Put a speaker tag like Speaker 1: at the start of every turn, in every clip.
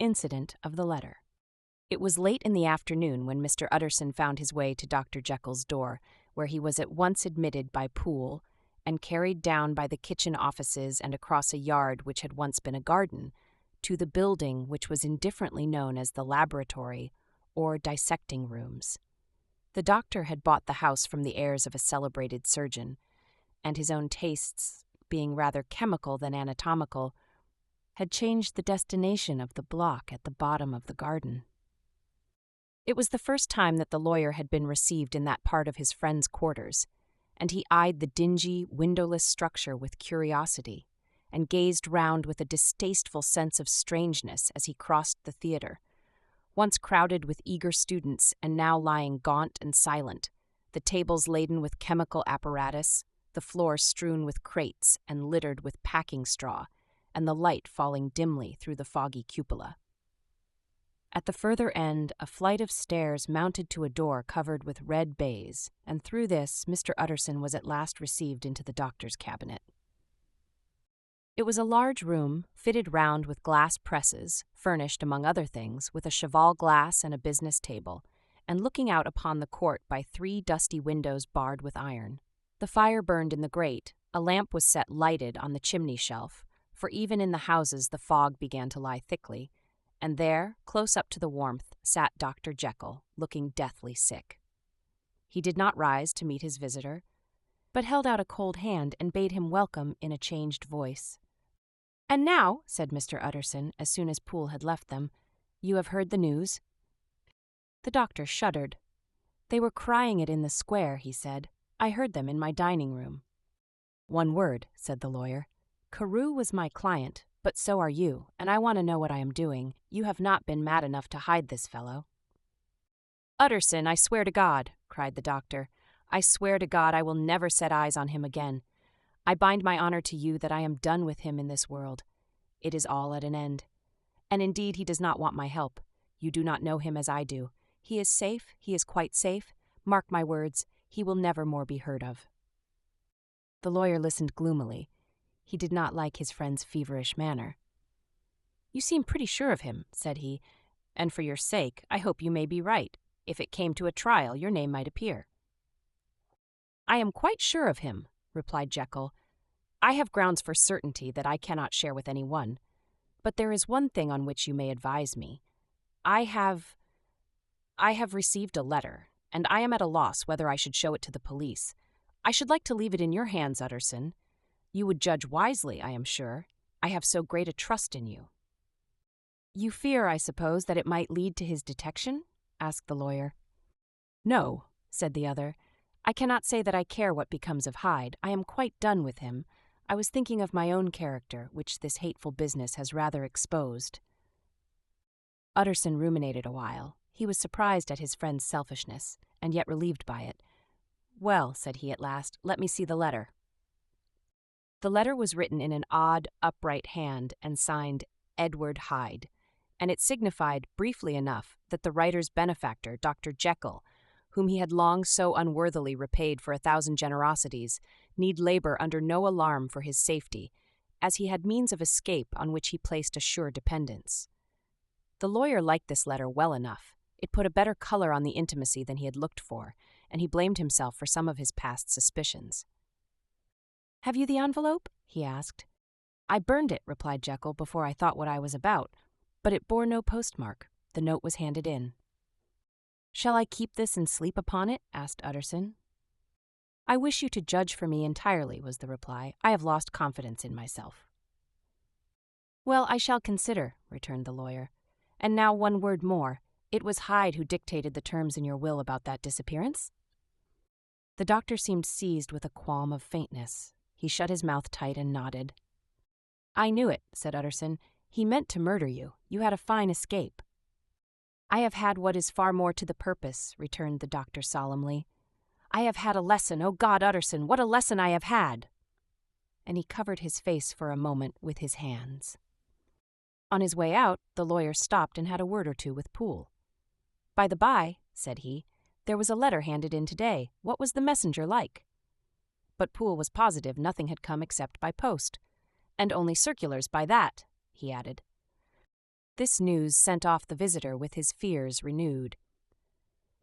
Speaker 1: Incident of the letter. It was late in the afternoon when Mr. Utterson found his way to Dr. Jekyll's door, where he was at once admitted by Poole and carried down by the kitchen offices and across a yard which had once been a garden, to the building which was indifferently known as the laboratory or dissecting rooms. The doctor had bought the house from the heirs of a celebrated surgeon, and his own tastes, being rather chemical than anatomical, had changed the destination of the block at the bottom of the garden. It was the first time that the lawyer had been received in that part of his friend's quarters, and he eyed the dingy, windowless structure with curiosity, and gazed round with a distasteful sense of strangeness as he crossed the theatre, once crowded with eager students and now lying gaunt and silent, the tables laden with chemical apparatus, the floor strewn with crates and littered with packing straw, and the light falling dimly through the foggy cupola. At the further end, a flight of stairs mounted to a door covered with red baize, and through this Mr. Utterson was at last received into the doctor's cabinet. It was a large room, fitted round with glass presses, furnished, among other things, with a cheval glass and a business table, and looking out upon the court by 3 dusty windows barred with iron. The fire burned in the grate, a lamp was set lighted on the chimney shelf, for even in the houses the fog began to lie thickly, and there, close up to the warmth, sat Dr. Jekyll, looking deathly sick. He did not rise to meet his visitor, but held out a cold hand and bade him welcome in a changed voice. "And now," said Mr. Utterson, as soon as Poole had left them, "you have heard the news?" The doctor shuddered. "They were crying it in the square," he said. "I heard them in my dining room." "One word," said the lawyer. "Carew was my client, but so are you, and I want to know what I am doing. You have not been mad enough to hide this fellow." "Utterson, I swear to God," cried the doctor, "I swear to God I will never set eyes on him again. I bind my honor to you that I am done with him in this world. It is all at an end. And indeed he does not want my help. You do not know him as I do. He is safe, he is quite safe. Mark my words, he will never more be heard of." The lawyer listened gloomily. He did not like his friend's feverish manner. "You seem pretty sure of him," said he, "and for your sake, I hope you may be right. If it came to a trial, your name might appear." "I am quite sure of him," replied Jekyll. "I have grounds for certainty that I cannot share with any one. But there is one thing on which you may advise me. I have received a letter, and I am at a loss whether I should show it to the police. I should like to leave it in your hands, Utterson. You would judge wisely, I am sure. I have so great a trust in you." "You fear, I suppose, that it might lead to his detection?" asked the lawyer. "No," said the other. "I cannot say that I care what becomes of Hyde. I am quite done with him. I was thinking of my own character, which this hateful business has rather exposed." Utterson ruminated a while. He was surprised at his friend's selfishness, and yet relieved by it. "Well," said he at last, "let me see the letter." The letter was written in an odd, upright hand and signed Edward Hyde, and it signified, briefly enough, that the writer's benefactor, Dr. Jekyll, whom he had long so unworthily repaid for 1,000 generosities, need labor under no alarm for his safety, as he had means of escape on which he placed a sure dependence. The lawyer liked this letter well enough. It put a better color on the intimacy than he had looked for, and he blamed himself for some of his past suspicions. "Have you the envelope?" he asked. "I burned it," replied Jekyll, "before I thought what I was about, but it bore no postmark. The note was handed in." "Shall I keep this and sleep upon it?" asked Utterson. "I wish you to judge for me entirely," was the reply. "I have lost confidence in myself." "Well, I shall consider," returned the lawyer. "And now one word more. It was Hyde who dictated the terms in your will about that disappearance?" The doctor seemed seized with a qualm of faintness. He shut his mouth tight and nodded. "I knew it," said Utterson. "He meant to murder you. You had a fine escape." "I have had what is far more to the purpose," returned the doctor solemnly. "I have had a lesson. Oh God, Utterson, what a lesson I have had!" And he covered his face for a moment with his hands. On his way out, the lawyer stopped and had a word or two with Poole. "By the by," said he, "there was a letter handed in today. What was the messenger like?" But Poole was positive nothing had come except by post, and only circulars by that, he added. This news sent off the visitor with his fears renewed.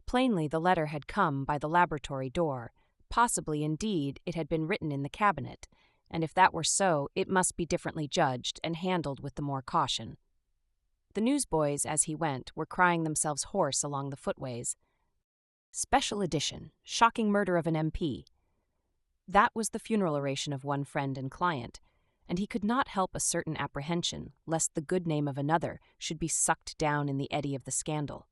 Speaker 1: Plainly the letter had come by the laboratory door. Possibly, indeed, it had been written in the cabinet, and if that were so, it must be differently judged and handled with the more caution. The newsboys, as he went, were crying themselves hoarse along the footways. Special edition, shocking murder of an MP. That was the funeral oration of one friend and client, and he could not help a certain apprehension lest the good name of another should be sucked down in the eddy of the scandal.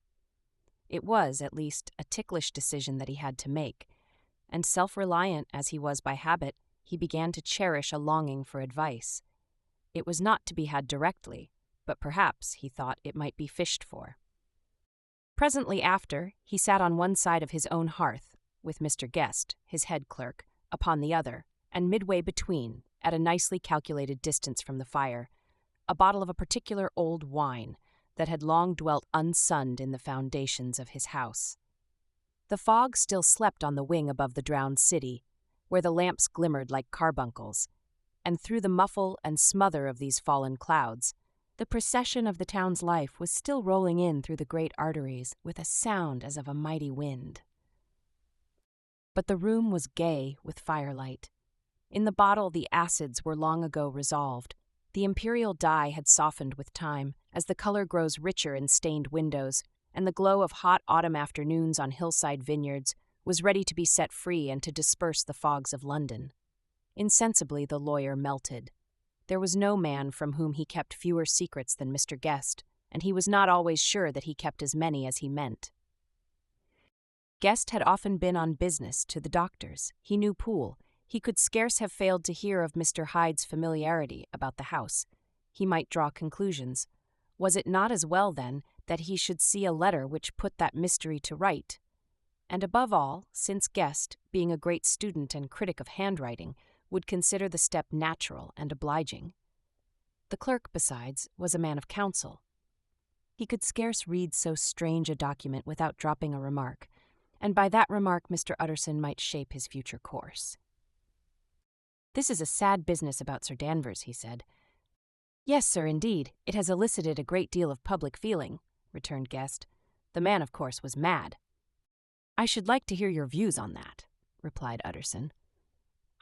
Speaker 1: It was, at least, a ticklish decision that he had to make, and self-reliant as he was by habit, he began to cherish a longing for advice. It was not to be had directly, but perhaps, he thought, it might be fished for. Presently after, he sat on one side of his own hearth, with Mr. Guest, his head clerk, upon the other, and midway between, at a nicely calculated distance from the fire, a bottle of a particular old wine that had long dwelt unsunned in the foundations of his house. The fog still slept on the wing above the drowned city, where the lamps glimmered like carbuncles, and through the muffle and smother of these fallen clouds, the procession of the town's life was still rolling in through the great arteries with a sound as of a mighty wind. But the room was gay with firelight. In the bottle the acids were long ago resolved. The imperial dye had softened with time, as the color grows richer in stained windows, and the glow of hot autumn afternoons on hillside vineyards was ready to be set free and to disperse the fogs of London. Insensibly the lawyer melted. There was no man from whom he kept fewer secrets than Mr. Guest, and he was not always sure that he kept as many as he meant. Guest had often been on business to the doctor's. He knew Poole. He could scarce have failed to hear of Mr. Hyde's familiarity about the house. He might draw conclusions. Was it not as well, then, that he should see a letter which put that mystery to right? And above all, since Guest, being a great student and critic of handwriting, would consider the step natural and obliging. The clerk, besides, was a man of counsel. He could scarce read so strange a document without dropping a remark, and by that remark Mr. Utterson might shape his future course. "This is a sad business about Sir Danvers," he said. "Yes, sir, indeed. It has elicited a great deal of public feeling," returned Guest. "The man, of course, was mad." "I should like to hear your views on that," replied Utterson.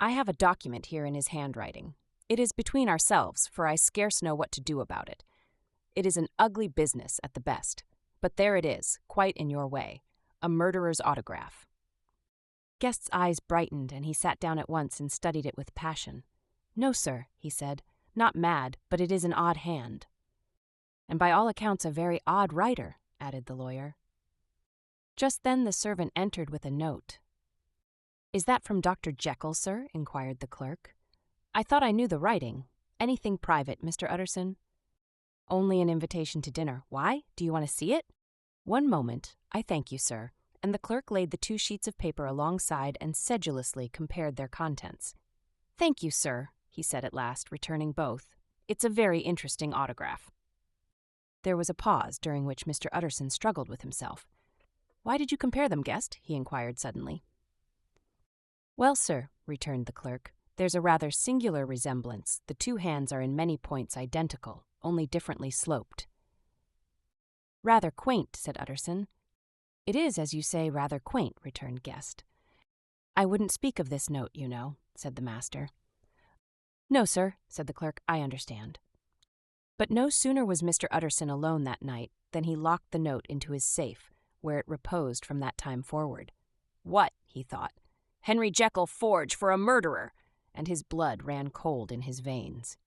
Speaker 1: "I have a document here in his handwriting. It is between ourselves, for I scarce know what to do about it. It is an ugly business at the best, but there it is, quite in your way, a murderer's autograph." Guest's eyes brightened, and he sat down at once and studied it with passion. "No, sir," he said, "not mad, but it is an odd hand." "And by all accounts a very odd writer," added the lawyer. Just then the servant entered with a note. "Is that from Dr. Jekyll, sir?" inquired the clerk. "I thought I knew the writing. Anything private, Mr. Utterson?" "Only an invitation to dinner. Why? Do you want to see it?" "One moment. I thank you, sir." And the clerk laid the 2 sheets of paper alongside and sedulously compared their contents. "Thank you, sir," he said at last, returning both. "It's a very interesting autograph." There was a pause, during which Mr. Utterson struggled with himself. "Why did you compare them, Guest?" he inquired suddenly. "Well, sir," returned the clerk, "there's a rather singular resemblance. The 2 hands are in many points identical, only differently sloped." "Rather quaint," said Utterson. "It is, as you say, rather quaint," returned Guest. "I wouldn't speak of this note, you know," said the master. "No, sir," said the clerk, "I understand." But no sooner was Mr. Utterson alone that night than he locked the note into his safe, where it reposed from that time forward. "What?" he thought. "Henry Jekyll forged for a murderer!" And his blood ran cold in his veins.